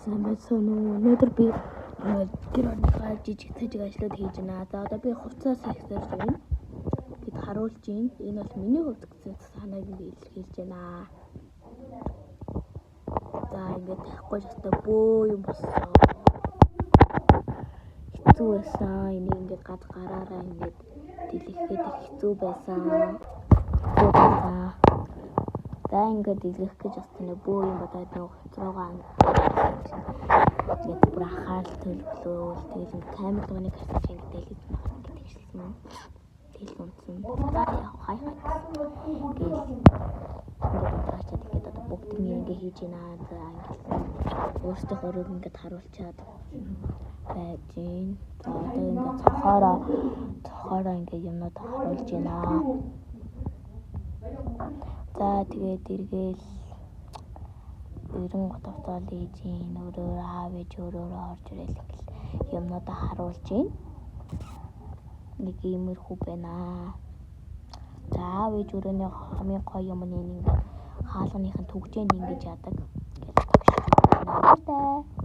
Сайн өнөөдөр би гэр орныхаа жижиг ажлууд хийж байна. За одоо би хувцас хийсээр байна. Бид харуулж байна. Энэ бол миний хувцас санааг илэрхийлж байна. За ингээд тахгүй шатаа бөө юм болсон. Хэцүү байсан. Энийг ингээд гараараа ингээд дэлгэхэд хэцүү байсан. За ингээд дэлгэх гэж байна. Бөө юм бодоод нэг хувцруугаа ингээд бүр анхаарал төлөвлөө. Тэгэл ингээд камер рууны картинг ингээд дэлгэж байна. Ингээд тэгшилсэн. Тэгэл унтсан. Хай. Гэл ингээд таачаад ингээд одоо бүгд ингээд хийж байна. За ингээд өөртөө хорог ингээд харуулчаад байж гин. За одоо ингээд цохороо ингээд юмнууд харуулж байна. За тэгээд эргээл ерөн готовтол хийж гин. Өөрөө аав ээж өөрөө орж ирэл ингээл юмнуудаа харуулж гин. Нэг иймэрхүү байна. За аав ээж өөрөөний хамгийн гоё юм нь ингээд хаалганых нь төгжээнд ингэж яадаг. Ингээд төгшөж байна.